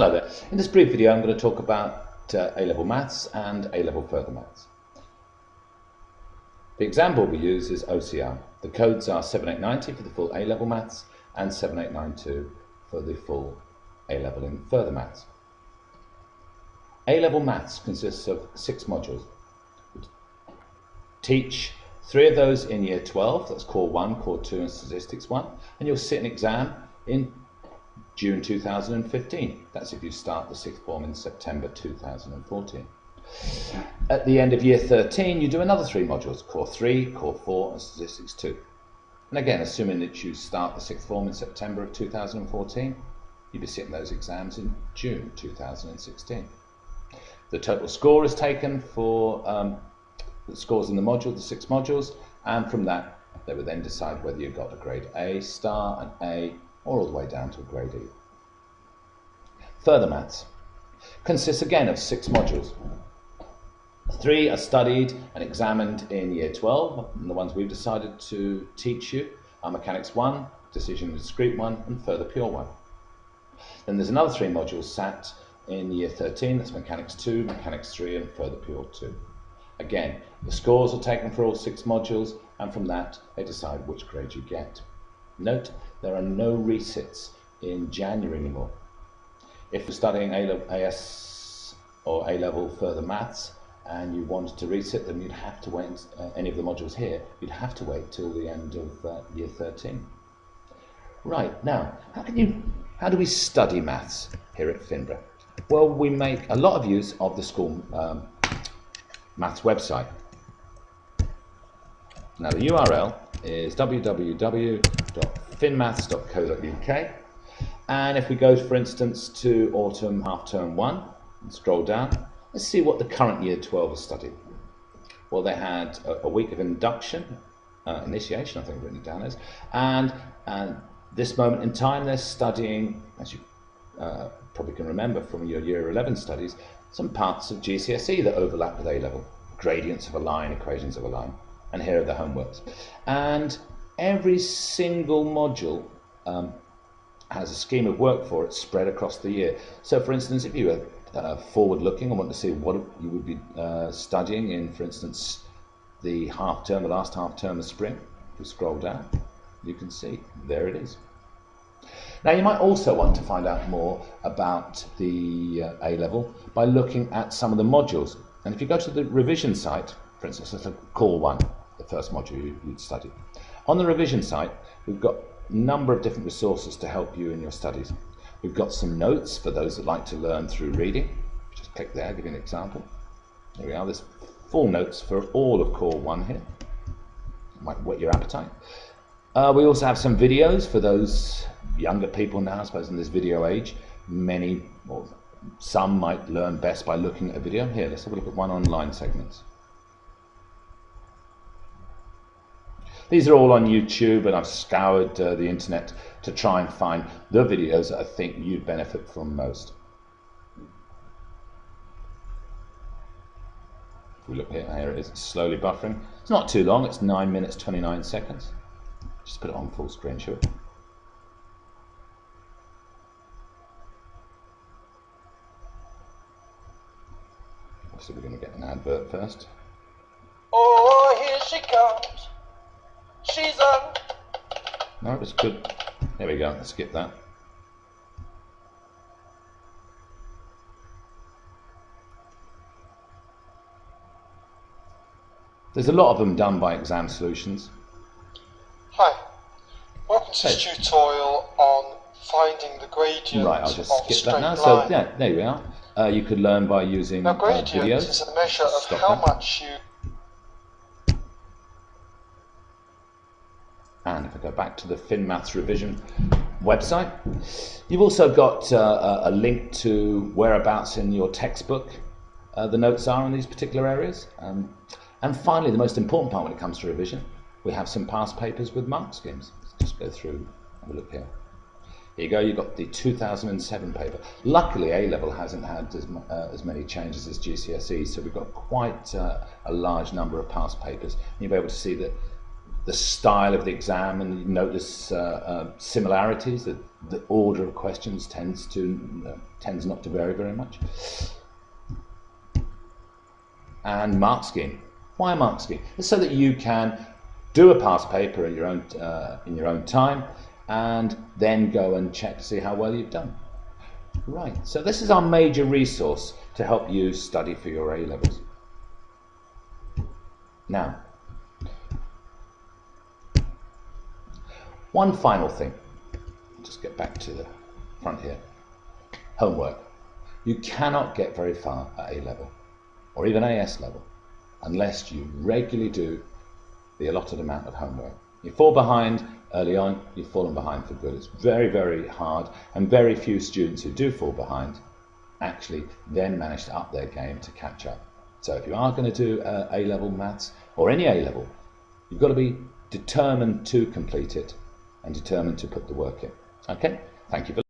Hello there. In this brief video I'm going to talk about A-level maths and A-level further maths. The exam board we use is OCR. The codes are 7890 for the full A-level maths and 7892 for the full A-level in further maths. A-level maths consists of 6 modules. We teach 3 of those in year 12, that's Core 1, Core 2 and Statistics 1, and you'll sit an exam in June 2015. That's if you start the 6th form in September 2014. At the end of year 13 you do another 3 modules, Core 3, Core 4 and Statistics 2. And again, assuming that you start the 6th form in September of 2014, you'll be sitting those exams in June 2016. The total score is taken for the scores in the module, the 6 modules, and from that they would then decide whether you got a grade A star, an A, or all the way down to a grade E. Further maths consists again of 6 modules. 3 are studied and examined in year 12, and the ones we've decided to teach you are Mechanics 1, Decision and Discrete 1, and Further Pure 1. Then there's another 3 modules sat in year 13, that's Mechanics 2, Mechanics 3 and Further Pure 2. Again, the scores are taken for all 6 modules, and from that they decide which grade you get. Note, there are no resits in January anymore. If you're studying AS or A-level further maths and you wanted to resit them, you'd have to wait, any of the modules here, you'd have to wait till the end of year 13. Right, now, how do we study maths here at Finborough? Well, we make a lot of use of the school maths website. Now the URL is www.finmaths.co.uk, and if we go, for instance, to autumn half term 1 and scroll down, let's see what the current year 12 has studied. Well, they had a week of initiation, I think written down as, and this moment in time they're studying, as you probably can remember from your year 11 studies, some parts of GCSE that overlap with A-level, gradients of a line, equations of a line. And here are the homeworks. And every single module has a scheme of work for it spread across the year. So for instance, if you were forward-looking and want to see what you would be studying in, for instance, the last half term of spring, if you scroll down, you can see, there it is. Now you might also want to find out more about the A-level by looking at some of the modules. And if you go to the revision site, for instance, let's look at Core 1, the first module you'd studied. On the revision site, we've got a number of different resources to help you in your studies. We've got some notes for those that like to learn through reading. Just click there, give you an example. There we are, there's full notes for all of Core 1 here. Might whet your appetite. We also have some videos for those younger people now, I suppose, in this video age. Some might learn best by looking at a video. Here, let's have a look at one online segments. These are all on YouTube, and I've scoured the internet to try and find the videos that I think you'd benefit from most. If we look here it is, it's slowly buffering. It's not too long, it's 9 minutes 29 seconds. Just put it on full screen, sure. Obviously we're going to get an advert first. Oh, here she comes. She's on. No, it was good. There we go, let's skip that. There's a lot of them done by Exam Solutions. Hi, welcome to this tutorial on finding the gradient. Right, I'll just of skip a that now. straight So line. yeah, there we are. You could learn by using Now gradient videos. is a measure of Stop how that. much you... And if I go back to the FinMaths revision website, you've also got a link to whereabouts in your textbook the notes are in these particular areas. And finally, the most important part when it comes to revision, we have some past papers with mark schemes. Let's just go through, have a look here. Here you go, you've got the 2007 paper. Luckily, A-level hasn't had as many changes as GCSE, so we've got quite a large number of past papers. You'll be able to see that the style of the exam, and you notice similarities, that the order of questions tends not to vary very much. And mark scheme. Why a mark scheme? It's so that you can do a past paper in your own time, and then go and check to see how well you've done. Right. So this is our major resource to help you study for your A levels. Now, one final thing. Just get back to the front here. Homework. You cannot get very far at A level, or even AS level, unless you regularly do the allotted amount of homework. You fall behind early on, you've fallen behind for good. It's very, very hard, and very few students who do fall behind actually then manage to up their game to catch up. So if you are going to do A-level maths, or any A-level, you've got to be determined to complete it and determined to put the work in. Okay, thank you for